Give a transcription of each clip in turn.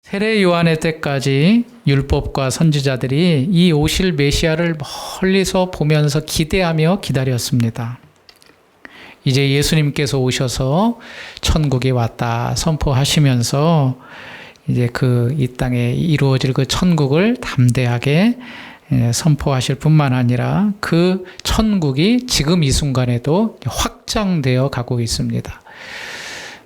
세례 요한의 때까지 율법과 선지자들이 이 오실 메시아를 멀리서 보면서 기대하며 기다렸습니다. 이제 예수님께서 오셔서 천국이 왔다 선포하시면서 이제 이 땅에 이루어질 그 천국을 담대하게 선포하실 뿐만 아니라 그 천국이 지금 이 순간에도 확장되어 가고 있습니다.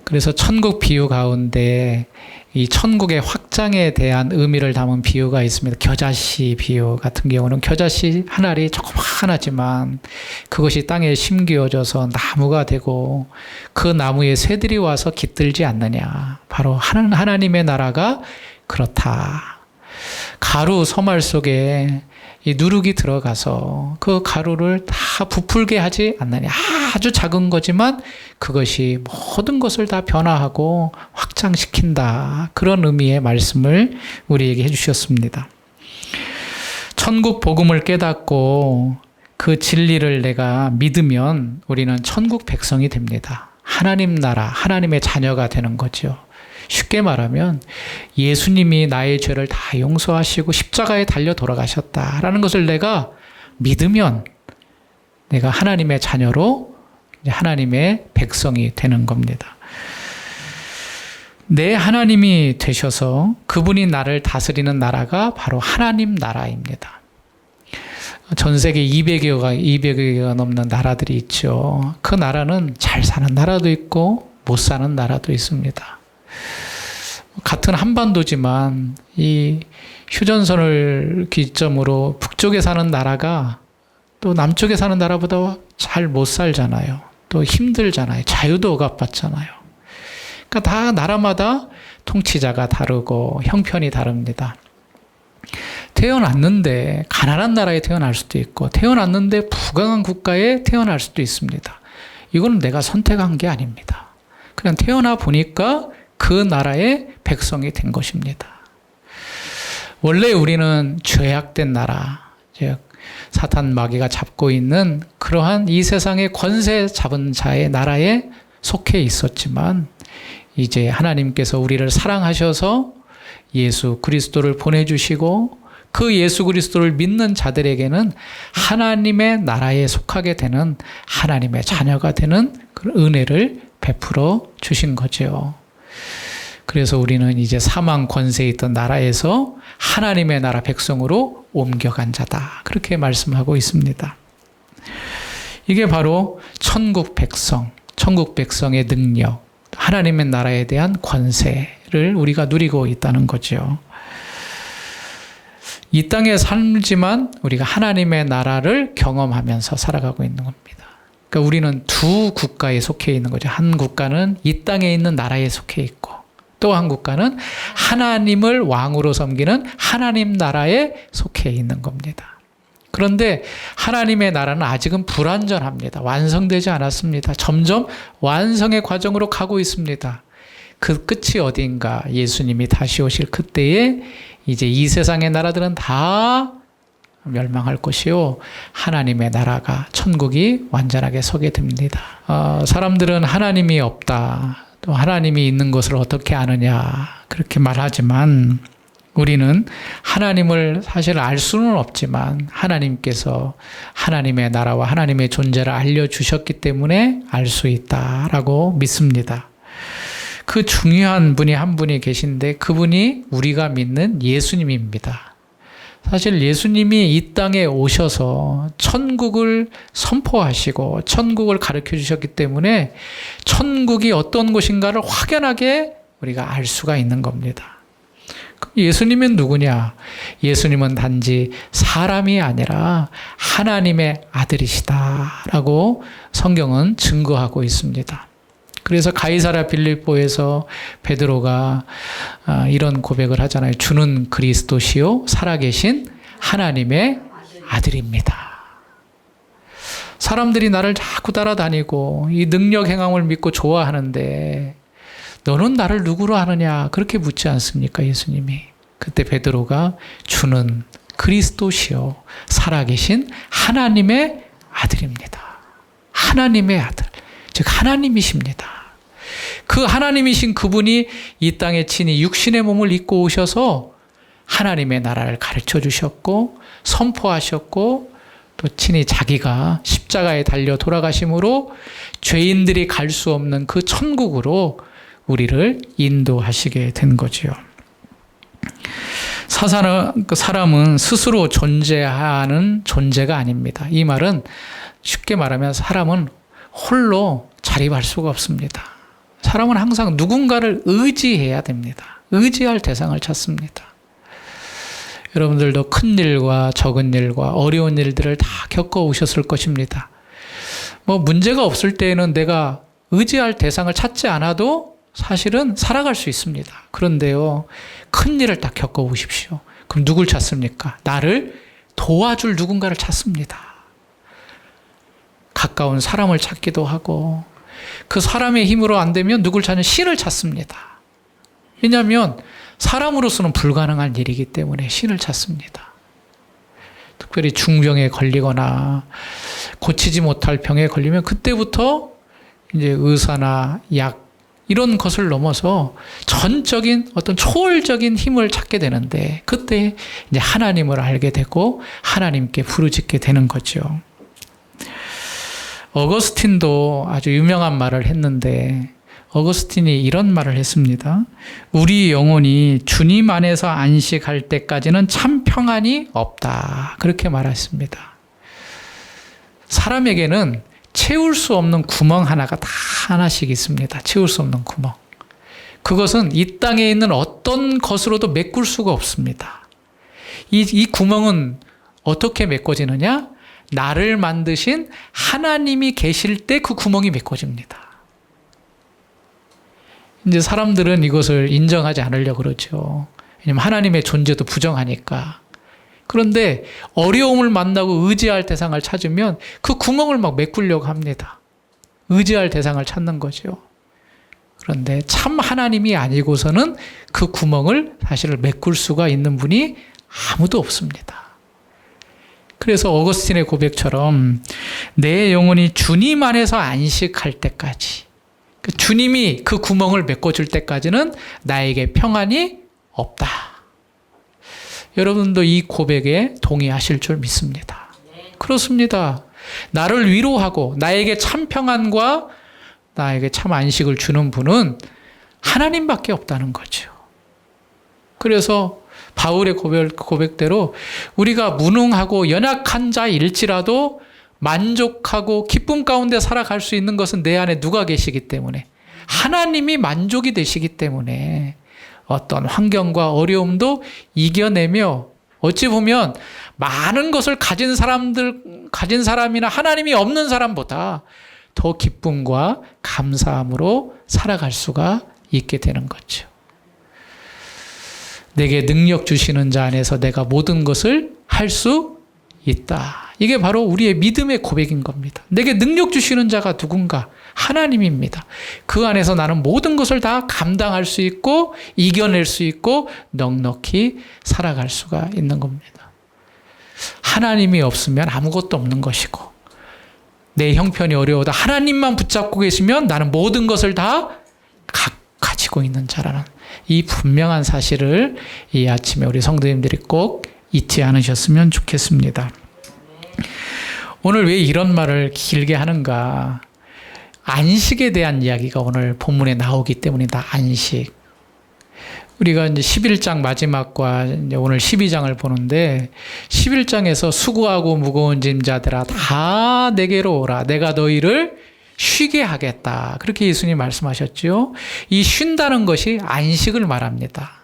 그래서 천국 비유 가운데 이 천국의 확장에 대한 의미를 담은 비유가 있습니다. 겨자씨 비유 같은 경우는 겨자씨 한 알이 조그마하지만 그것이 땅에 심기어져서 나무가 되고 그 나무에 새들이 와서 깃들지 않느냐. 바로 하나님의 나라가 그렇다. 가루 서말 속에 이 누룩이 들어가서 그 가루를 다 부풀게 하지 않느냐. 아주 작은 거지만 그것이 모든 것을 다 변화하고 확장시킨다. 그런 의미의 말씀을 우리에게 해주셨습니다. 천국 복음을 깨닫고 그 진리를 내가 믿으면 우리는 천국 백성이 됩니다. 하나님 나라, 하나님의 자녀가 되는 거죠. 쉽게 말하면 예수님이 나의 죄를 다 용서하시고 십자가에 달려 돌아가셨다라는 것을 내가 믿으면 내가 하나님의 자녀로 하나님의 백성이 되는 겁니다. 내 하나님이 되셔서 그분이 나를 다스리는 나라가 바로 하나님 나라입니다. 전 세계 200여개가 넘는 나라들이 있죠. 그 나라는 잘 사는 나라도 있고 못 사는 나라도 있습니다. 같은 한반도지만 이 휴전선을 기점으로 북쪽에 사는 나라가 또 남쪽에 사는 나라보다 잘 못 살잖아요. 또 힘들잖아요. 자유도 억압받잖아요. 그러니까 다 나라마다 통치자가 다르고 형편이 다릅니다. 태어났는데 가난한 나라에 태어날 수도 있고 태어났는데 부강한 국가에 태어날 수도 있습니다. 이건 내가 선택한 게 아닙니다. 그냥 태어나 보니까 그 나라의 백성이 된 것입니다. 원래 우리는 죄악된 나라, 즉 사탄 마귀가 잡고 있는 그러한 이 세상의 권세 잡은 자의 나라에 속해 있었지만 이제 하나님께서 우리를 사랑하셔서 예수 그리스도를 보내주시고 그 예수 그리스도를 믿는 자들에게는 하나님의 나라에 속하게 되는 하나님의 자녀가 되는 그런 은혜를 베풀어 주신 거죠. 그래서 우리는 이제 사망 권세에 있던 나라에서 하나님의 나라 백성으로 옮겨간 자다. 그렇게 말씀하고 있습니다. 이게 바로 천국 백성의 능력, 하나님의 나라에 대한 권세를 우리가 누리고 있다는 거죠. 이 땅에 살지만 우리가 하나님의 나라를 경험하면서 살아가고 있는 겁니다. 그러니까 우리는 두 국가에 속해 있는 거죠. 한 국가는 이 땅에 있는 나라에 속해 있고 또 한 국가는 하나님을 왕으로 섬기는 하나님 나라에 속해 있는 겁니다. 그런데 하나님의 나라는 아직은 불완전합니다. 완성되지 않았습니다. 점점 완성의 과정으로 가고 있습니다. 그 끝이 어딘가 예수님이 다시 오실 그때에 이제 이 세상의 나라들은 다 멸망할 것이요 하나님의 나라가 천국이 완전하게 서게 됩니다. 사람들은 하나님이 없다. 또 하나님이 있는 것을 어떻게 아느냐 그렇게 말하지만 우리는 하나님을 사실 알 수는 없지만 하나님께서 하나님의 나라와 하나님의 존재를 알려주셨기 때문에 알 수 있다라고 믿습니다. 그 중요한 분이 한 분이 계신데 그분이 우리가 믿는 예수님입니다. 사실 예수님이 이 땅에 오셔서 천국을 선포하시고 천국을 가르쳐 주셨기 때문에 천국이 어떤 곳인가를 확연하게 우리가 알 수가 있는 겁니다. 예수님은 누구냐? 예수님은 단지 사람이 아니라 하나님의 아들이시다라고 성경은 증거하고 있습니다. 그래서 가이사랴 빌립보에서 베드로가 이런 고백을 하잖아요. 주는 그리스도시요 살아계신 하나님의 아들입니다. 사람들이 나를 자꾸 따라다니고 이 능력 행함을 믿고 좋아하는데 너는 나를 누구로 아느냐 그렇게 묻지 않습니까? 예수님이. 그때 베드로가 주는 그리스도시요 살아계신 하나님의 아들입니다. 하나님의 아들, 즉 하나님이십니다. 그 하나님이신 그분이 이 땅에 친히 육신의 몸을 입고 오셔서 하나님의 나라를 가르쳐 주셨고 선포하셨고 또 친히 자기가 십자가에 달려 돌아가심으로 죄인들이 갈 수 없는 그 천국으로 우리를 인도하시게 된 거지요. 사람은 스스로 존재하는 존재가 아닙니다. 이 말은 쉽게 말하면 사람은 홀로 자립할 수가 없습니다. 사람은 항상 누군가를 의지해야 됩니다. 의지할 대상을 찾습니다. 여러분들도 큰 일과 적은 일과 어려운 일들을 다 겪어오셨을 것입니다. 문제가 없을 때에는 내가 의지할 대상을 찾지 않아도 사실은 살아갈 수 있습니다. 그런데요, 큰 일을 딱 겪어보십시오. 그럼 누굴 찾습니까? 나를 도와줄 누군가를 찾습니다. 가까운 사람을 찾기도 하고, 그 사람의 힘으로 안 되면 누굴 찾는 신을 찾습니다. 왜냐하면 사람으로서는 불가능한 일이기 때문에 신을 찾습니다. 특별히 중병에 걸리거나 고치지 못할 병에 걸리면 그때부터 이제 의사나 약 이런 것을 넘어서 전적인 어떤 초월적인 힘을 찾게 되는데 그때 이제 하나님을 알게 되고 하나님께 부르짖게 되는 거죠. 어거스틴도 아주 유명한 말을 했는데 어거스틴이 이런 말을 했습니다. 우리 영혼이 주님 안에서 안식할 때까지는 참 평안이 없다. 그렇게 말했습니다. 사람에게는 채울 수 없는 구멍 하나가 다 하나씩 있습니다. 채울 수 없는 구멍. 그것은 이 땅에 있는 어떤 것으로도 메꿀 수가 없습니다. 이 구멍은 어떻게 메꿔지느냐? 나를 만드신 하나님이 계실 때 그 구멍이 메꿔집니다. 이제 사람들은 이것을 인정하지 않으려고 그러죠. 왜냐하면 하나님의 존재도 부정하니까. 그런데 어려움을 만나고 의지할 대상을 찾으면 그 구멍을 막 메꾸려고 합니다. 의지할 대상을 찾는 거죠. 그런데 참 하나님이 아니고서는 그 구멍을 사실 메꿀 수가 있는 분이 아무도 없습니다. 그래서 어거스틴의 고백처럼 내 영혼이 주님 안에서 안식할 때까지, 주님이 그 구멍을 메꿔줄 때까지는 나에게 평안이 없다. 여러분도 이 고백에 동의하실 줄 믿습니다. 그렇습니다. 나를 위로하고 나에게 참 평안과 나에게 참 안식을 주는 분은 하나님밖에 없다는 거죠. 그래서 바울의 고백대로 우리가 무능하고 연약한 자일지라도 만족하고 기쁨 가운데 살아갈 수 있는 것은 내 안에 누가 계시기 때문에 하나님이 만족이 되시기 때문에 어떤 환경과 어려움도 이겨내며 어찌 보면 많은 것을 가진 사람이나 하나님이 없는 사람보다 더 기쁨과 감사함으로 살아갈 수가 있게 되는 거죠. 내게 능력 주시는 자 안에서 내가 모든 것을 할 수 있다. 이게 바로 우리의 믿음의 고백인 겁니다. 내게 능력 주시는 자가 누군가? 하나님입니다. 그 안에서 나는 모든 것을 다 감당할 수 있고 이겨낼 수 있고 넉넉히 살아갈 수가 있는 겁니다. 하나님이 없으면 아무것도 없는 것이고 내 형편이 어려워도 하나님만 붙잡고 계시면 나는 모든 것을 다 가지고 있는 자라는 이 분명한 사실을 이 아침에 우리 성도님들이 꼭 잊지 않으셨으면 좋겠습니다. 오늘 왜 이런 말을 길게 하는가? 안식에 대한 이야기가 오늘 본문에 나오기 때문이다. 안식. 우리가 이제 11장 마지막과 이제 오늘 12장을 보는데 11장에서 수고하고 무거운 짐자들아 다 내게로 오라. 내가 너희를 쉬게 하겠다. 그렇게 예수님 말씀하셨죠. 이 쉰다는 것이 안식을 말합니다.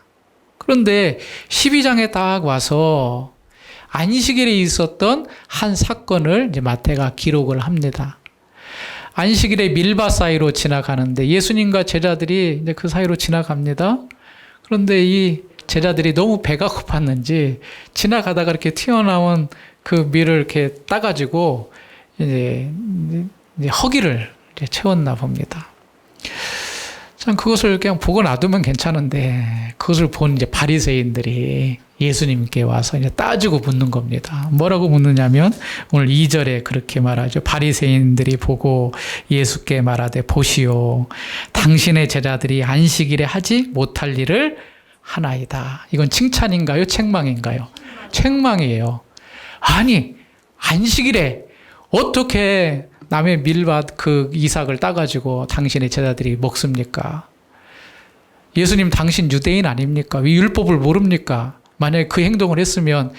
그런데 12장에 딱 와서 안식일에 있었던 한 사건을 이제 마태가 기록을 합니다. 안식일에 밀밭 사이로 지나가는데 예수님과 제자들이 이제 그 사이로 지나갑니다. 그런데 이 제자들이 너무 배가 고팠는지 지나가다가 이렇게 튀어나온 그 밀을 이렇게 따가지고 이제 허기를 채웠나 봅니다. 참 그것을 그냥 보고 놔두면 괜찮은데 그것을 본 이제 바리새인들이 예수님께 와서 이제 따지고 묻는 겁니다. 뭐라고 묻느냐면 오늘 2절에 그렇게 말하죠. 바리새인들이 보고 예수께 말하되 보시오 당신의 제자들이 안식일에 하지 못할 일을 하나이다. 이건 칭찬인가요? 책망인가요? 책망이에요. 아니 안식일에 어떻게 남의 밀밭 그 이삭을 따가지고 당신의 제자들이 먹습니까? 예수님 당신 유대인 아닙니까? 왜 율법을 모릅니까? 만약에 그 행동을 했으면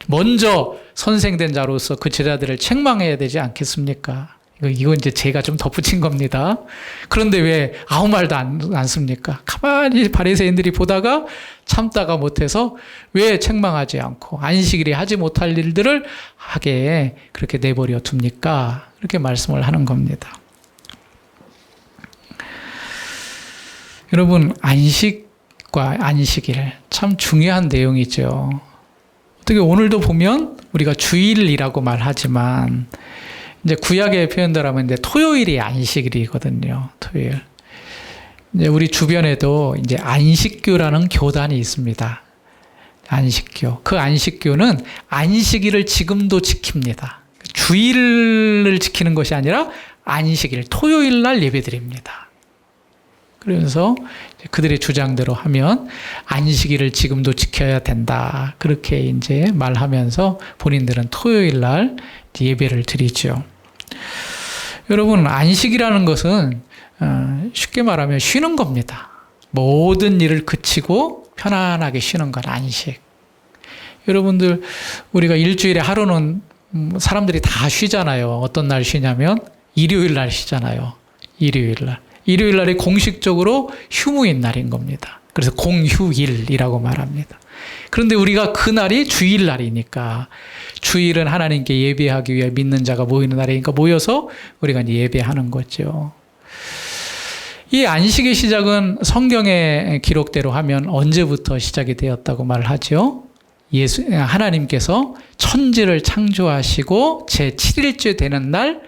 먼저 선생된 자로서 그 제자들을 책망해야 되지 않겠습니까? 이건 이제 제가 좀 덧붙인 겁니다. 그런데 왜 아무 말도 안 씁니까? 가만히 바리새인들이 보다가 참다가 못해서 왜 책망하지 않고 안식일에 하지 못할 일들을 하게 그렇게 내버려 둡니까? 이렇게 말씀을 하는 겁니다. 여러분, 안식과 안식일 참 중요한 내용이죠. 어떻게 오늘도 보면 우리가 주일이라고 말하지만 이제 구약의 표현대로 하면 이제 토요일이 안식일이거든요. 토요일. 이제 우리 주변에도 이제 안식교라는 교단이 있습니다. 안식교. 그 안식교는 안식일을 지금도 지킵니다. 주일을 지키는 것이 아니라 안식일, 토요일 날 예배드립니다. 그러면서 그들의 주장대로 하면 안식일을 지금도 지켜야 된다. 그렇게 이제 말하면서 본인들은 토요일 날 예배를 드리죠. 여러분, 안식이라는 것은 쉽게 말하면 쉬는 겁니다. 모든 일을 그치고 편안하게 쉬는 것, 안식. 여러분들, 우리가 일주일에 하루는 사람들이 다 쉬잖아요. 어떤 날 쉬냐면 일요일 날 쉬잖아요. 일요일 날. 일요일 날이 공식적으로 휴무인 날인 겁니다. 그래서 공휴일이라고 말합니다. 그런데 우리가 그 날이 주일 날이니까 주일은 하나님께 예배하기 위해 믿는 자가 모이는 날이니까 모여서 우리가 예배하는 거죠. 이 안식의 시작은 성경의 기록대로 하면 언제부터 시작이 되었다고 말하죠? 하나님께서 천지를 창조하시고 제7일째 되는 날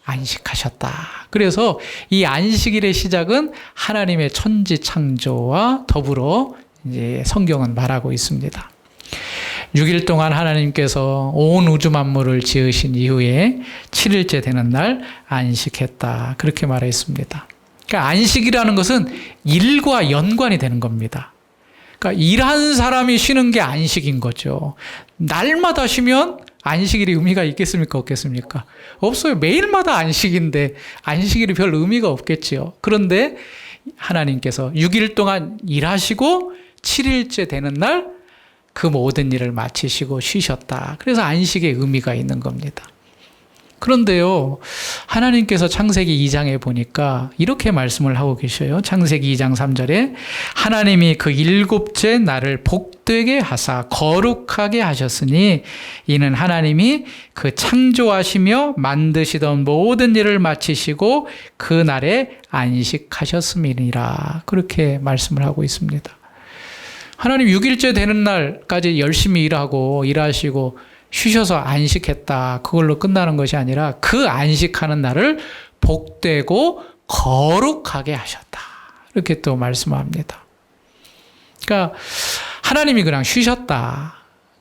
안식하셨다. 그래서 이 안식일의 시작은 하나님의 천지 창조와 더불어 이제 성경은 말하고 있습니다. 6일 동안 하나님께서 온 우주 만물을 지으신 이후에 7일째 되는 날 안식했다. 그렇게 말했습니다. 그러니까 안식이라는 것은 일과 연관이 되는 겁니다. 그러니까 일한 사람이 쉬는 게 안식인 거죠. 날마다 쉬면 안식일이 의미가 있겠습니까? 없겠습니까? 없어요. 매일마다 안식인데 안식일이 별 의미가 없겠지요. 그런데 하나님께서 6일 동안 일하시고 7일째 되는 날 그 모든 일을 마치시고 쉬셨다. 그래서 안식의 의미가 있는 겁니다. 그런데요, 하나님께서 창세기 2장에 보니까 이렇게 말씀을 하고 계셔요. 창세기 2장 3절에 하나님이 그 일곱째 날을 복되게 하사 거룩하게 하셨으니 이는 하나님이 그 창조하시며 만드시던 모든 일을 마치시고 그 날에 안식하셨음이니라. 그렇게 말씀을 하고 있습니다. 하나님 6일째 되는 날까지 열심히 일하시고 쉬셔서 안식했다. 그걸로 끝나는 것이 아니라 그 안식하는 날을 복되고 거룩하게 하셨다. 이렇게 또 말씀합니다. 그러니까 하나님이 그냥 쉬셨다.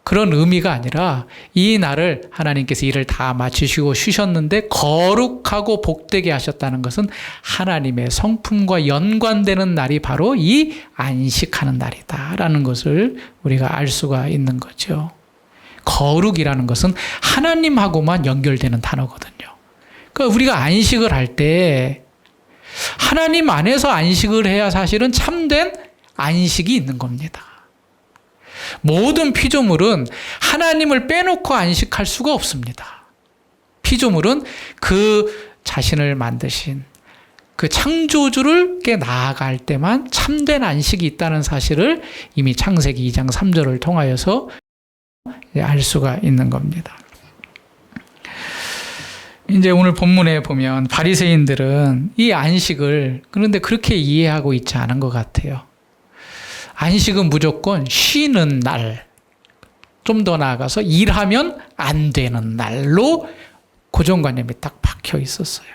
그런 의미가 아니라 이 날을 하나님께서 일을 다 마치시고 쉬셨는데 거룩하고 복되게 하셨다는 것은 하나님의 성품과 연관되는 날이 바로 이 안식하는 날이다라는 것을 우리가 알 수가 있는 거죠. 거룩이라는 것은 하나님하고만 연결되는 단어거든요. 그러니까 우리가 안식을 할 때 하나님 안에서 안식을 해야 사실은 참된 안식이 있는 겁니다. 모든 피조물은 하나님을 빼놓고 안식할 수가 없습니다. 피조물은 그 자신을 만드신 그 창조주를 나아갈 때만 참된 안식이 있다는 사실을 이미 창세기 2장 3절을 통하여서 알 수가 있는 겁니다. 이제 오늘 본문에 보면 바리새인들은 이 안식을 그런데 그렇게 이해하고 있지 않은 것 같아요. 안식은 무조건 쉬는 날, 좀 더 나아가서 일하면 안 되는 날로 고정관념이 딱 박혀 있었어요.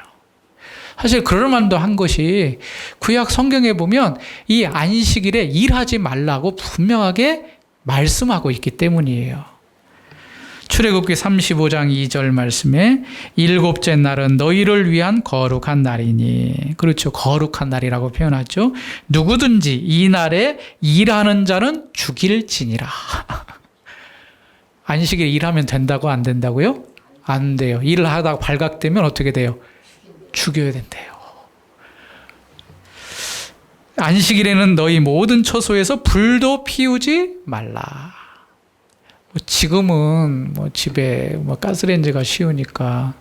사실 그럴 만도 한 것이 구약 성경에 보면 이 안식일에 일하지 말라고 분명하게 말씀하고 있기 때문이에요. 출애굽기 35장 2절 말씀에 일곱째 날은 너희를 위한 거룩한 날이니, 그렇죠, 거룩한 날이라고 표현하죠. 누구든지 이 날에 일하는 자는 죽일지니라. 안식일에 일하면 된다고 안 된다고요? 안 돼요. 일을 하다가 발각되면 어떻게 돼요? 죽여야 된대요. 안식일에는 너희 모든 처소에서 불도 피우지 말라. 지금은 집에 가스레인지가 쉬우니까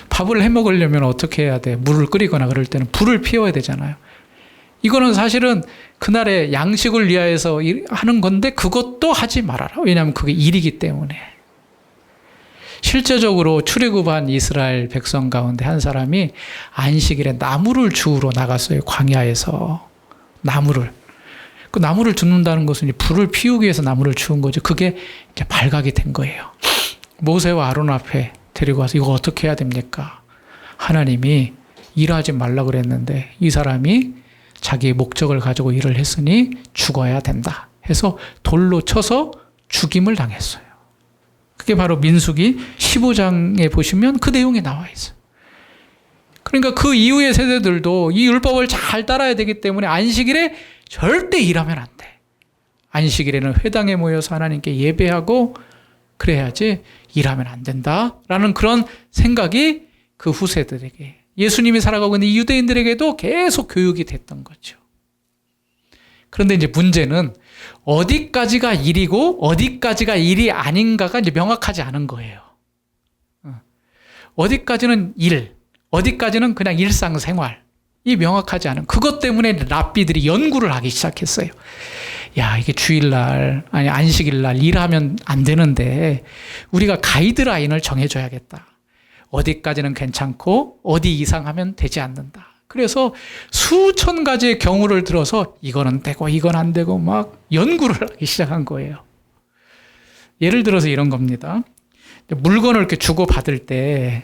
밥을 해 먹으려면 어떻게 해야 돼? 물을 끓이거나 그럴 때는 불을 피워야 되잖아요. 이거는 사실은 그날의 양식을 위하여서 하는 건데 그것도 하지 말아라. 왜냐하면 그게 일이기 때문에. 실제적으로 출애굽한 이스라엘 백성 가운데 한 사람이 안식일에 나무를 주우러 나갔어요. 광야에서 나무를. 그 나무를 줍는다는 것은 불을 피우기 위해서 나무를 주운 거죠. 그게 이렇게 발각이 된 거예요. 모세와 아론 앞에 데리고 와서 이거 어떻게 해야 됩니까? 하나님이 일하지 말라 그랬는데 이 사람이 자기의 목적을 가지고 일을 했으니 죽어야 된다 해서 돌로 쳐서 죽임을 당했어요. 그게 바로 민수기 15장에 보시면 그 내용이 나와 있어요. 그러니까 그 이후의 세대들도 이 율법을 잘 따라야 되기 때문에 안식일에 절대 일하면 안 돼. 안식일에는 회당에 모여서 하나님께 예배하고 그래야지 일하면 안 된다라는 그런 생각이 그 후세들에게, 예수님이 살아가고 있는 유대인들에게도 계속 교육이 됐던 거죠. 그런데 이제 문제는 어디까지가 일이고 어디까지가 일이 아닌가가 이제 명확하지 않은 거예요. 어디까지는 일, 어디까지는 그냥 일상생활, 이 명확하지 않은, 그것 때문에 랍비들이 연구를 하기 시작했어요. 야, 이게 주일날, 아니 안식일날 일하면 안 되는데 우리가 가이드라인을 정해줘야겠다. 어디까지는 괜찮고 어디 이상하면 되지 않는다. 그래서 수천 가지의 경우를 들어서 이거는 되고 이건 안 되고 막 연구를 하기 시작한 거예요. 예를 들어서 이런 겁니다. 물건을 이렇게 주고받을 때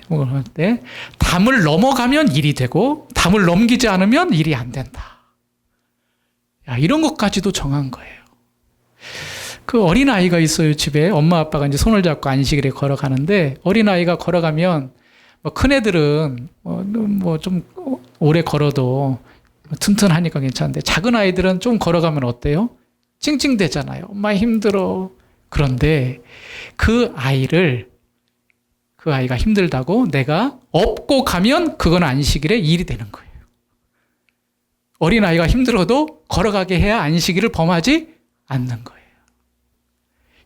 담을 넘어가면 일이 되고 담을 넘기지 않으면 일이 안 된다. 야, 이런 것까지도 정한 거예요. 그 어린아이가 있어요, 집에. 엄마 아빠가 이제 손을 잡고 안식일에 걸어가는데 어린아이가 걸어가면 큰애들은 좀 오래 걸어도 튼튼하니까 괜찮은데 작은 아이들은 좀 걸어가면 어때요? 찡찡대잖아요. 엄마 힘들어. 그런데 그 아이가 힘들다고 내가 업고 가면 그건 안식일에 일이 되는 거예요. 어린아이가 힘들어도 걸어가게 해야 안식일을 범하지 않는 거예요.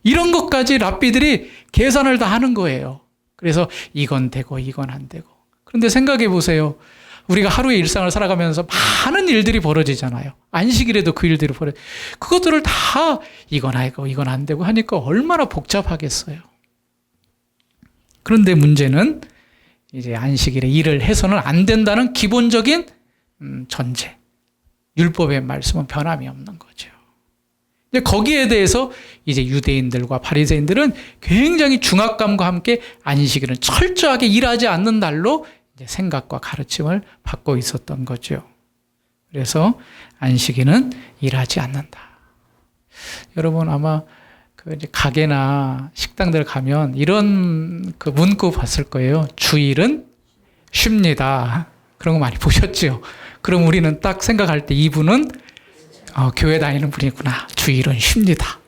이런 것까지 랍비들이 계산을 다 하는 거예요. 그래서 이건 되고 이건 안 되고. 그런데 생각해 보세요. 우리가 하루의 일상을 살아가면서 많은 일들이 벌어지잖아요. 안식일에도 그 일들이 그것들을 다 이건 아니고 이건 안 되고 하니까 얼마나 복잡하겠어요. 그런데 문제는 이제 안식일에 일을 해서는 안 된다는 기본적인 전제, 율법의 말씀은 변함이 없는 거죠. 거기에 대해서 이제 유대인들과 바리새인들은 굉장히 중압감과 함께 안식일은 철저하게 일하지 않는 날로 이제 생각과 가르침을 받고 있었던 거죠. 그래서 안식일은 일하지 않는다. 여러분 아마 그 이제 가게나 식당들 가면 이런 그 문구 봤을 거예요. 주일은 쉽니다. 그런 거 많이 보셨죠? 그럼 우리는 딱 생각할 때 이분은 교회 다니는 분이구나. 주일은 쉽니다.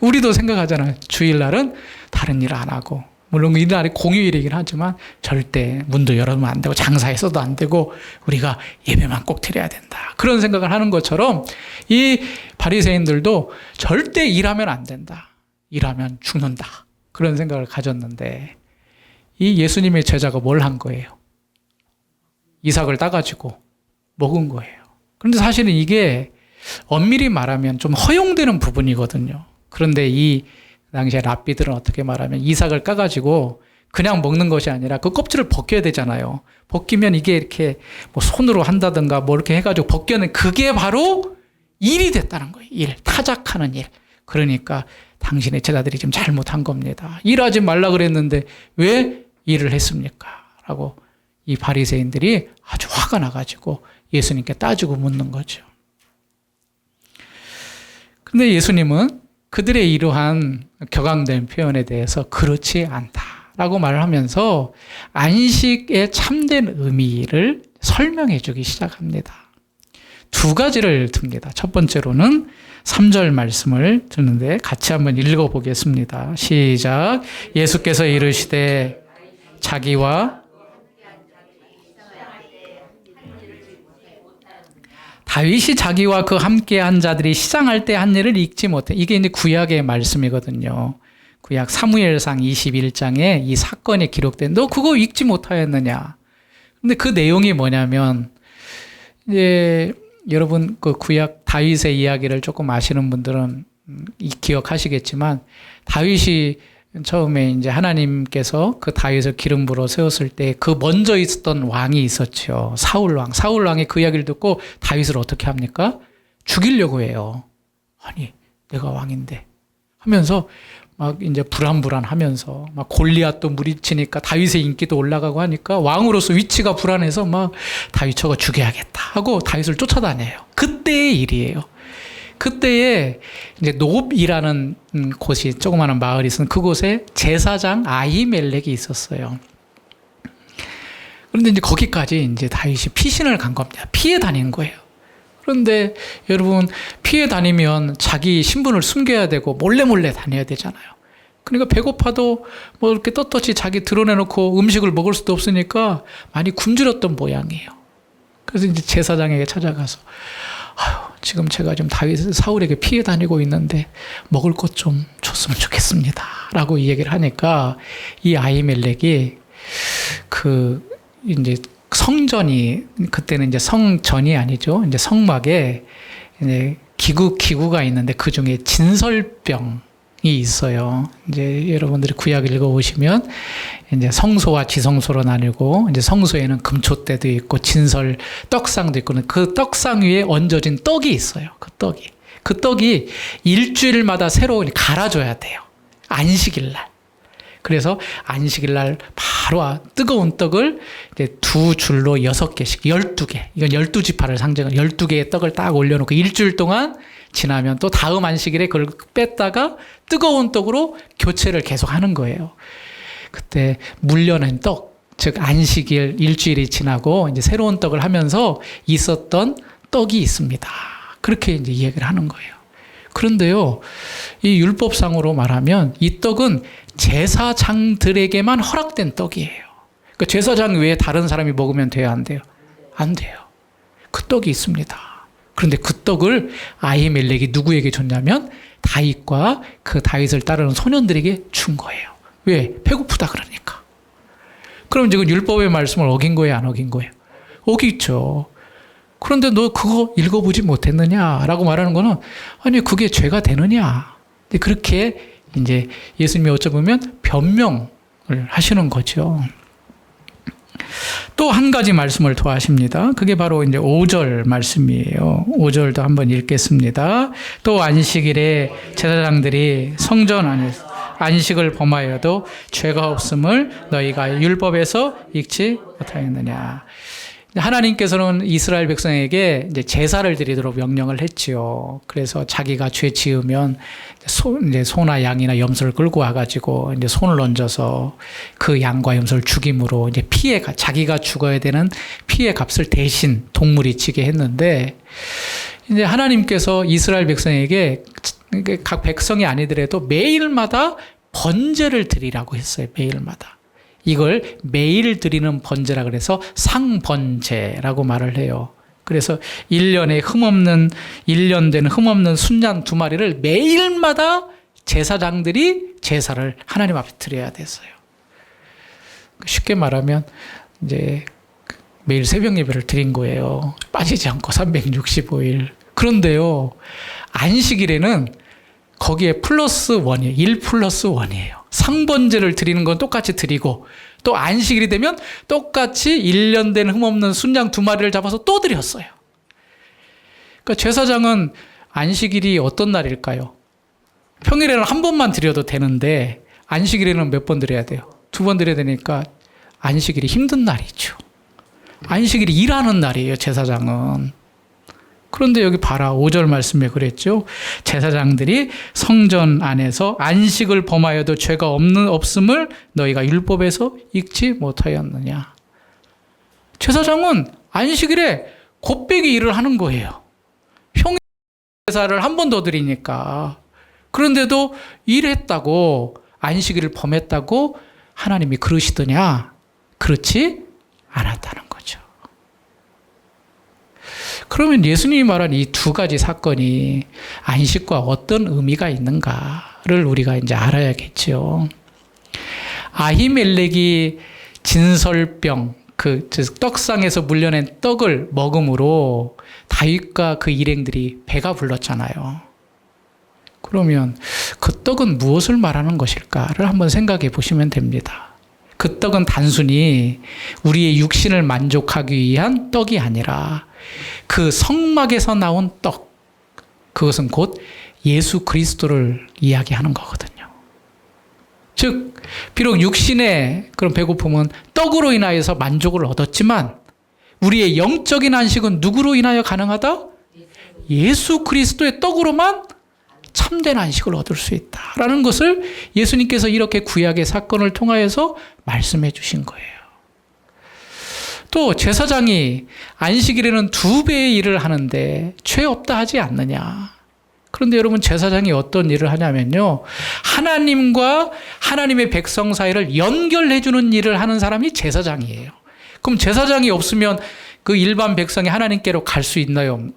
우리도 생각하잖아요. 주일날은 다른 일 안 하고, 물론 이 날이 공휴일이긴 하지만 절대 문도 열어놓으면 안 되고 장사해서도 안 되고 우리가 예배만 꼭 드려야 된다. 그런 생각을 하는 것처럼 이 바리새인들도 절대 일하면 안 된다. 일하면 죽는다. 그런 생각을 가졌는데 이 예수님의 제자가 뭘 한 거예요? 이삭을 따가지고 먹은 거예요. 그런데 사실은 이게 엄밀히 말하면 좀 허용되는 부분이거든요. 그런데 이 당시에 랍비들은 어떻게 말하면 이삭을 까가지고 그냥 먹는 것이 아니라 그 껍질을 벗겨야 되잖아요. 벗기면 이게 이렇게 뭐 손으로 한다든가 뭐 이렇게 해가지고 벗겨는 그게 바로 일이 됐다는 거예요. 일, 타작하는 일. 그러니까 당신의 제자들이 지금 잘못한 겁니다. 일하지 말라 그랬는데 왜 일을 했습니까? 라고 이 바리새인들이 아주 화가 나가지고 예수님께 따지고 묻는 거죠. 근데 예수님은 그들의 이러한 격앙된 표현에 대해서 그렇지 않다라고 말을 하면서 안식의 참된 의미를 설명해 주기 시작합니다. 두 가지를 듭니다. 첫 번째로는 3절 말씀을 듣는데 같이 한번 읽어보겠습니다. 시작. 예수께서 이르시되 자기와 다윗이 자기와 그 함께한 자들이 시장할 때 한 일을 잊지 못해. 이게 이제 구약의 말씀이거든요. 구약 사무엘상 21장에 이 사건이 기록된 너 그거 잊지 못하였느냐. 근데 그 내용이 뭐냐면 이제 여러분 그 구약 다윗의 이야기를 조금 아시는 분들은 기억하시겠지만 다윗이 처음에 이제 하나님께서 그 다윗을 기름 부어 세웠을 때 그 먼저 있었던 왕이 있었죠. 사울 왕. 사울 왕이 그 이야기를 듣고 다윗을 어떻게 합니까? 죽이려고 해요. 아니, 내가 왕인데 하면서 막 이제 불안하면서 막 골리앗도 무리치니까 다윗의 인기도 올라가고 하니까 왕으로서 위치가 불안해서 막 다윗 저거 죽여야겠다 하고 다윗을 쫓아다녀요. 그때의 일이에요. 그때에 이제 노브이라는 곳이 조그마한 마을이 있었는데 그곳에 제사장 아히멜렉이 있었어요. 그런데 이제 거기까지 이제 다윗이 피신을 간 겁니다. 피해 다닌 거예요. 그런데 여러분 피해 다니면 자기 신분을 숨겨야 되고 몰래 다녀야 되잖아요. 그러니까 배고파도 뭐 이렇게 떳떳이 자기 드러내놓고 음식을 먹을 수도 없으니까 많이 굶주렸던 모양이에요. 그래서 이제 제사장에게 찾아가서 지금 제가 좀 사울에게 피해 다니고 있는데 먹을 것 좀 줬으면 좋겠습니다. 라고 이 얘기를 하니까 이 아히멜렉이 이제 성전이 그때는 이제 성전이 아니죠. 이제 성막에 이제 기구가 있는데 그 중에 진설병이 있어요. 이제 여러분들이 구약 읽어보시면 이제 성소와 지성소로 나뉘고 이제 성소에는 금초대도 있고 진설 떡상도 있고 그 떡상 위에 얹어진 떡이 있어요. 그 떡이 일주일마다 새로 갈아줘야 돼요. 안식일 날. 그래서 안식일 날 바로 뜨거운 떡을 이제 두 줄로 6개씩 12개. 이건 12지파를 상징하는 12개의 떡을 딱 올려놓고 일주일 동안 지나면 또 다음 안식일에 그걸 뺐다가 뜨거운 떡으로 교체를 계속 하는 거예요. 그때 물려낸 떡, 즉 안식일 일주일이 지나고 이제 새로운 떡을 하면서 있었던 떡이 있습니다. 그렇게 이제 이야기를 하는 거예요. 그런데요, 이 율법상으로 말하면 이 떡은 제사장들에게만 허락된 떡이에요. 그러니까 제사장 외에 다른 사람이 먹으면 돼요, 안 돼요? 안 돼요. 그 떡이 있습니다. 그런데 그 떡을 아히멜렉이 누구에게 줬냐면 다윗과 그 다윗을 따르는 소년들에게 준 거예요. 왜? 배고프다 그러니까. 그럼 지금 율법의 말씀을 어긴 거예요, 안 어긴 거예요? 어기죠. 그런데 너 그거 읽어보지 못했느냐라고 말하는 거는 아니 그게 죄가 되느냐. 그렇게 이제 예수님이 어쩌면 변명을 하시는 거죠. 또 한 가지 말씀을 더 하십니다. 그게 바로 이제 5절 말씀이에요. 5절도 한번 읽겠습니다. 또 안식일에 제사장들이 성전 안에서 안식을 범하여도 죄가 없음을 너희가 율법에서 읽지 못하였느냐. 하나님께서는 이스라엘 백성에게 이제 제사를 드리도록 명령을 했지요. 그래서 자기가 죄 지으면 이제 소나 양이나 염소를 끌고 와가지고 이제 손을 얹어서 그 양과 염소를 죽임으로 이제 자기가 죽어야 되는 피해 값을 대신 동물이 지게 했는데 이제 하나님께서 이스라엘 백성에게 각 백성이 아니더라도 매일마다 번제를 드리라고 했어요. 매일마다. 이걸 매일 드리는 번제라 그래서 상번제라고 말을 해요. 그래서 1년에 1년 된 흠없는 순양 2마리를 매일마다 제사장들이 제사를 하나님 앞에 드려야 됐어요. 쉽게 말하면 이제 매일 새벽 예배를 드린 거예요. 빠지지 않고 365일. 그런데요, 안식일에는 거기에 플러스 1이에요. 1 플러스 1이에요. 상번제를 드리는 건 똑같이 드리고 또 안식일이 되면 똑같이 1년 된 흠없는 순양 2마리를 잡아서 또 드렸어요. 그러니까 제사장은 안식일이 어떤 날일까요? 평일에는 한 번만 드려도 되는데 안식일에는 몇 번 드려야 돼요? 2번 드려야 되니까 안식일이 힘든 날이죠. 안식일이 일하는 날이에요, 제사장은. 그런데 여기 봐라. 5절 말씀에 그랬죠. 제사장들이 성전 안에서 안식을 범하여도 죄가 없음을 너희가 율법에서 읽지 못하였느냐. 제사장은 안식일에 곱빼기 일을 하는 거예요. 형의 제사를 한 번 더 드리니까. 그런데도 일했다고, 안식일을 범했다고 하나님이 그러시더냐? 그렇지 않았다는 거죠. 그러면 예수님이 말한 이 두 가지 사건이 안식과 어떤 의미가 있는가를 우리가 이제 알아야겠죠. 아히멜렉이 진설병, 그 떡상에서 물려낸 떡을 먹음으로 다윗과 그 일행들이 배가 불렀잖아요. 그러면 그 떡은 무엇을 말하는 것일까를 한번 생각해 보시면 됩니다. 그 떡은 단순히 우리의 육신을 만족하기 위한 떡이 아니라 그 성막에서 나온 떡, 그것은 곧 예수 그리스도를 이야기하는 거거든요. 즉, 비록 육신의 그런 배고픔은 떡으로 인하여서 만족을 얻었지만 우리의 영적인 안식은 누구로 인하여 가능하다? 예수 그리스도의 떡으로만 참된 안식을 얻을 수 있다라는 것을 예수님께서 이렇게 구약의 사건을 통하여서 말씀해 주신 거예요. 또 제사장이 안식일에는 2배의 일을 하는데 죄 없다 하지 않느냐. 그런데 여러분, 제사장이 어떤 일을 하냐면요, 하나님과 하나님의 백성 사이를 연결해 주는 일을 하는 사람이 제사장이에요. 그럼 제사장이 없으면 그 일반 백성이 하나님께로 갈 수 있나요?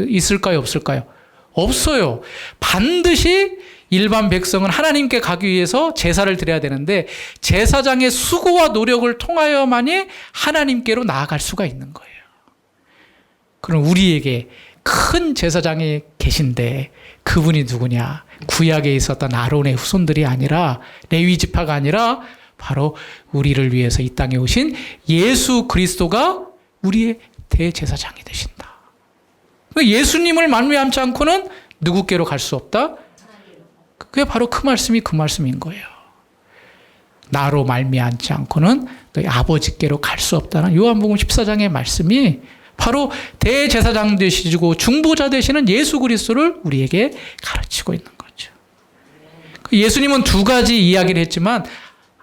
있을까요? 없을까요? 없어요. 반드시 일반 백성은 하나님께 가기 위해서 제사를 드려야 되는데 제사장의 수고와 노력을 통하여만이 하나님께로 나아갈 수가 있는 거예요. 그럼 우리에게 큰 제사장이 계신데 그분이 누구냐? 구약에 있었던 아론의 후손들이 아니라, 레위 지파가 아니라 바로 우리를 위해서 이 땅에 오신 예수 그리스도가 우리의 대제사장이 되신다. 예수님을 만미하지 않고는 누구께로 갈 수 없다? 그게 바로 그 말씀인 거예요. 나로 말미암지 않고는 너희 아버지께로 갈 수 없다는 요한복음 14장의 말씀이 바로 대제사장 되시고 중보자 되시는 예수 그리스도를 우리에게 가르치고 있는 거죠. 예수님은 2가지 이야기를 했지만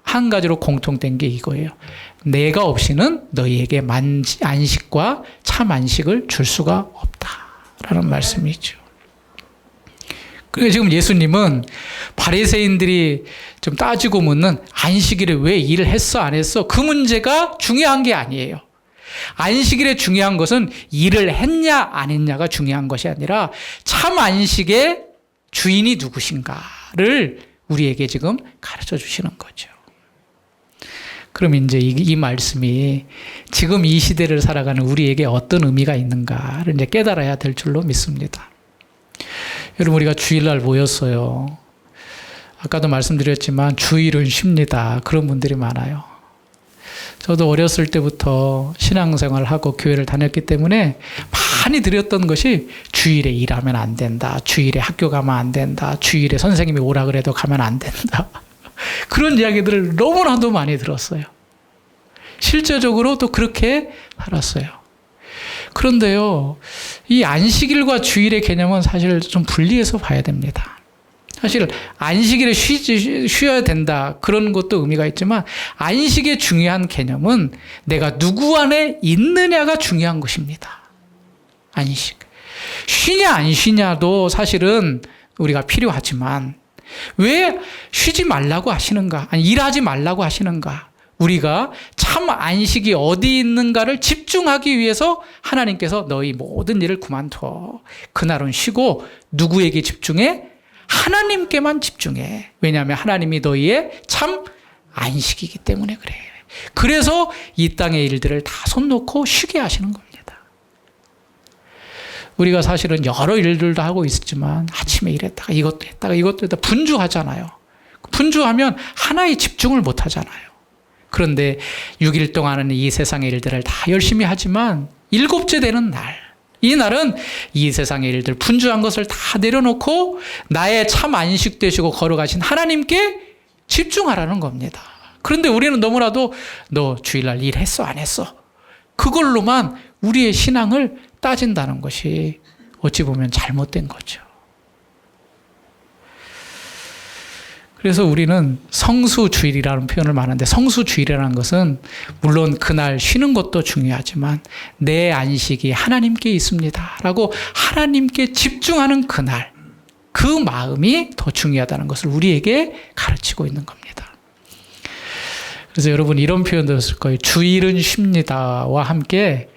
한 가지로 공통된 게 이거예요. 내가 없이는 너희에게 안식과 참 안식을 줄 수가 없다라는 말씀이죠. 그러니까 지금 예수님은 바리새인들이 좀 따지고 묻는 안식일에 왜 일을 했어 안 했어, 그 문제가 중요한 게 아니에요. 안식일에 중요한 것은 일을 했냐 안 했냐가 중요한 것이 아니라 참 안식의 주인이 누구신가를 우리에게 지금 가르쳐 주시는 거죠. 그럼 이제 이 말씀이 지금 이 시대를 살아가는 우리에게 어떤 의미가 있는가를 이제 깨달아야 될 줄로 믿습니다. 여러분, 우리가 주일날 모였어요. 아까도 말씀드렸지만 주일은 쉽니다. 그런 분들이 많아요. 저도 어렸을 때부터 신앙생활을 하고 교회를 다녔기 때문에 많이 드렸던 것이 주일에 일하면 안 된다. 주일에 학교 가면 안 된다. 주일에 선생님이 오라 그래도 가면 안 된다. 그런 이야기들을 너무나도 많이 들었어요. 실제적으로 또 그렇게 살았어요. 그런데요, 이 안식일과 주일의 개념은 사실 좀 분리해서 봐야 됩니다. 사실 안식일에 쉬어야 된다, 그런 것도 의미가 있지만 안식의 중요한 개념은 내가 누구 안에 있느냐가 중요한 것입니다. 안식. 쉬냐 안 쉬냐도 사실은 우리가 필요하지만 왜 쉬지 말라고 하시는가? 아니, 일하지 말라고 하시는가? 우리가 참 안식이 어디 있는가를 집중하기 위해서 하나님께서 너희 모든 일을 그만둬. 그날은 쉬고 누구에게 집중해? 하나님께만 집중해. 왜냐하면 하나님이 너희의 참 안식이기 때문에 그래. 그래서 이 땅의 일들을 다 손 놓고 쉬게 하시는 겁니다. 우리가 사실은 여러 일들도 하고 있었지만 아침에 일했다가 이것도 했다가 분주하잖아요. 분주하면 하나에 집중을 못 하잖아요. 그런데 6일 동안은 이 세상의 일들을 다 열심히 하지만 7째 되는 날, 이 날은 이 세상의 일들, 분주한 것을 다 내려놓고 나의 참 안식 되시고 걸어가신 하나님께 집중하라는 겁니다. 그런데 우리는 너무나도 너 주일날 일했어 안 했어? 그걸로만 우리의 신앙을 따진다는 것이 어찌 보면 잘못된 거죠. 그래서 우리는 성수주일이라는 표현을 많은데, 성수주일이라는 것은 물론 그날 쉬는 것도 중요하지만 내 안식이 하나님께 있습니다 라고 하나님께 집중하는 그날, 그 마음이 더 중요하다는 것을 우리에게 가르치고 있는 겁니다. 그래서 여러분 이런 표현 들었을 거예요. 주일은 쉽니다와 함께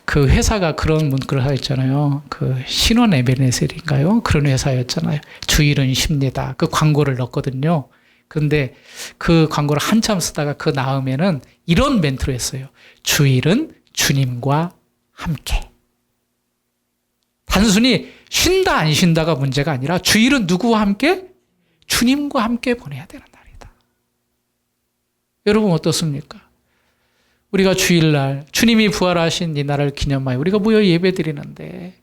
그 회사가 그런 문구를 하였잖아요. 그 신원 에베네셀인가요? 그런 회사였잖아요. 주일은 쉽니다. 그 광고를 넣었거든요. 그런데 그 광고를 한참 쓰다가 그 다음에는 이런 멘트로 했어요. 주일은 주님과 함께. 단순히 쉰다 안 쉰다가 문제가 아니라 주일은 누구와 함께? 주님과 함께 보내야 되는 날이다. 여러분 어떻습니까? 우리가 주일날 주님이 부활하신 이 날을 기념하여 우리가 모여 예배드리는데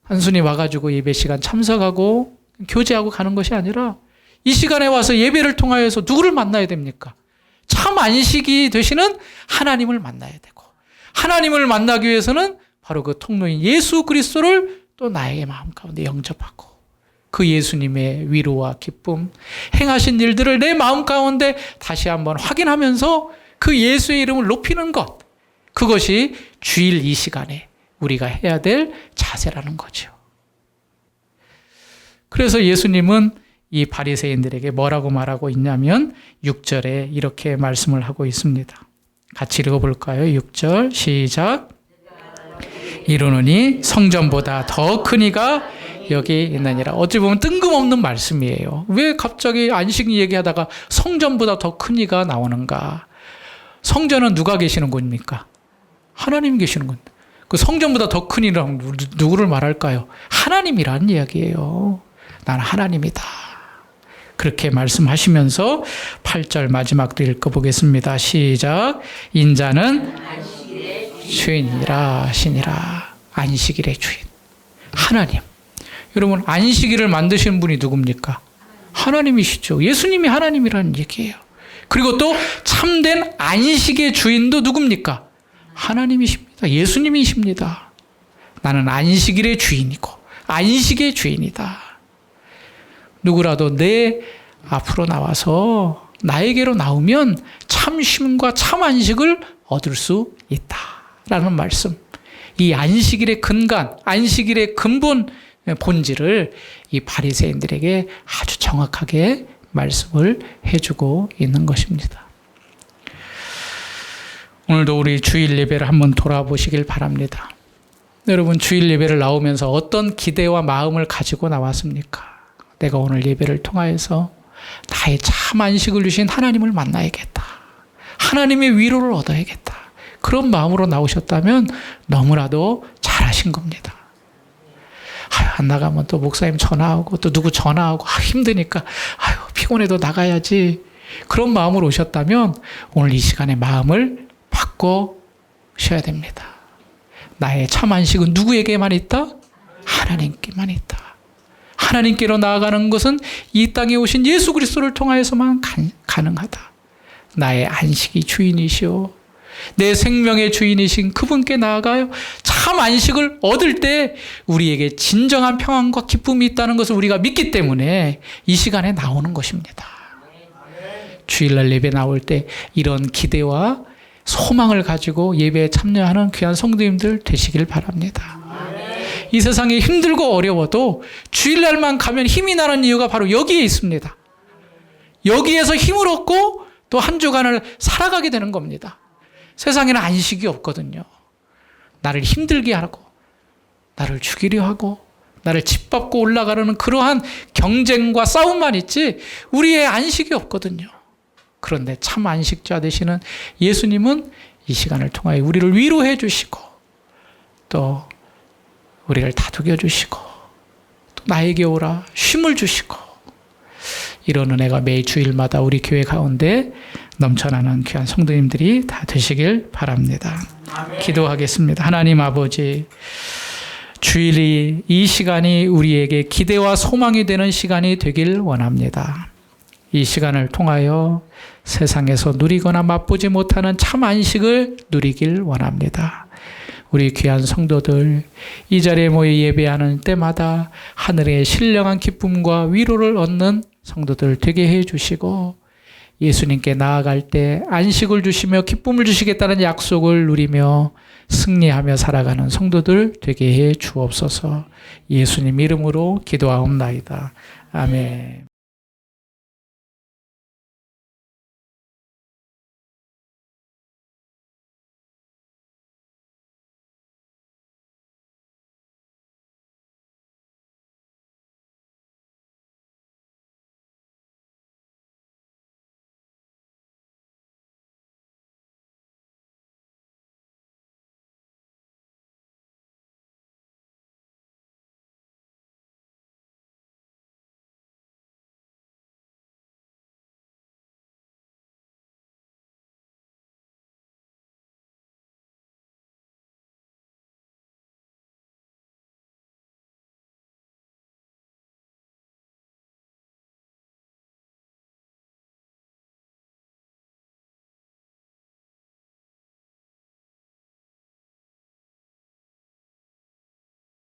단순히 와가지고 예배 시간 참석하고 교제하고 가는 것이 아니라 이 시간에 와서 예배를 통하여서 누구를 만나야 됩니까? 참 안식이 되시는 하나님을 만나야 되고, 하나님을 만나기 위해서는 바로 그 통로인 예수 그리스도를 또 나의 마음 가운데 영접하고 그 예수님의 위로와 기쁨, 행하신 일들을 내 마음 가운데 다시 한번 확인하면서 그 예수의 이름을 높이는 것, 그것이 주일 이 시간에 우리가 해야 될 자세라는 거죠. 그래서 예수님은 이 바리새인들에게 뭐라고 말하고 있냐면 6절에 이렇게 말씀을 하고 있습니다. 같이 읽어볼까요? 6절 시작. 이르노니 성전보다 더 큰 이가 여기 있느니라. 어찌 보면 뜬금없는 말씀이에요. 왜 갑자기 안식 얘기하다가 성전보다 더 큰 이가 나오는가? 성전은 누가 계시는 곳입니까? 하나님 계시는 곳. 그 성전보다 더 큰 이라면 누구를 말할까요? 하나님이라는 이야기예요. 나는 하나님이다. 그렇게 말씀하시면서 8절 마지막도 읽어보겠습니다. 시작. 인자는 주인이라 하시니라. 안식일의 주인. 하나님. 여러분 안식일을 만드신 분이 누굽니까? 하나님이시죠. 예수님이 하나님이라는 얘기예요. 그리고 또 참된 안식의 주인도 누굽니까? 하나님이십니다. 예수님이십니다. 나는 안식일의 주인이고 안식의 주인이다. 누구라도 내 앞으로 나와서 나에게로 나오면 참 쉼과 참 안식을 얻을 수 있다라는 말씀. 이 안식일의 근간, 안식일의 근본 본질을 이 바리새인들에게 아주 정확하게 말씀을 해주고 있는 것입니다. 오늘도 우리 주일 예배를 한번 돌아보시길 바랍니다. 여러분 주일 예배를 나오면서 어떤 기대와 마음을 가지고 나왔습니까? 내가 오늘 예배를 통하여서 나의 참 안식을 주신 하나님을 만나야겠다. 하나님의 위로를 얻어야겠다. 그런 마음으로 나오셨다면 너무나도 잘하신 겁니다. 안 나가면 또 목사님 전화하고 또 누구 전화하고 힘드니까 피곤해도 나가야지. 그런 마음으로 오셨다면 오늘 이 시간에 마음을 바꿔셔야 됩니다. 나의 참 안식은 누구에게만 있다? 하나님께만 있다. 하나님께로 나아가는 것은 이 땅에 오신 예수 그리스도를 통하여서만 가능하다. 나의 안식이 주인이시오. 내 생명의 주인이신 그분께 나아가요. 참 안식을 얻을 때 우리에게 진정한 평안과 기쁨이 있다는 것을 우리가 믿기 때문에 이 시간에 나오는 것입니다. 주일날 예배 나올 때 이런 기대와 소망을 가지고 예배에 참여하는 귀한 성도님들 되시길 바랍니다. 이 세상이 힘들고 어려워도 주일날만 가면 힘이 나는 이유가 바로 여기에 있습니다. 여기에서 힘을 얻고 또 한 주간을 살아가게 되는 겁니다. 세상에는 안식이 없거든요. 나를 힘들게 하고 나를 죽이려 하고 나를 짓밟고 올라가려는 그러한 경쟁과 싸움만 있지 우리의 안식이 없거든요. 그런데 참 안식자 되시는 예수님은 이 시간을 통하여 우리를 위로해 주시고 또 우리를 다독여 주시고 또 나에게 오라 쉼을 주시고 이런 은혜가 매 주일마다 우리 교회 가운데 넘쳐나는 귀한 성도님들이 다 되시길 바랍니다. 아멘. 기도하겠습니다. 하나님 아버지, 주일이 이 시간이 우리에게 기대와 소망이 되는 시간이 되길 원합니다. 이 시간을 통하여 세상에서 누리거나 맛보지 못하는 참 안식을 누리길 원합니다. 우리 귀한 성도들, 이 자리에 모여 예배하는 때마다 하늘의 신령한 기쁨과 위로를 얻는 성도들 되게 해 주시고, 예수님께 나아갈 때 안식을 주시며 기쁨을 주시겠다는 약속을 누리며 승리하며 살아가는 성도들 되게 해 주옵소서. 예수님 이름으로 기도하옵나이다. 아멘.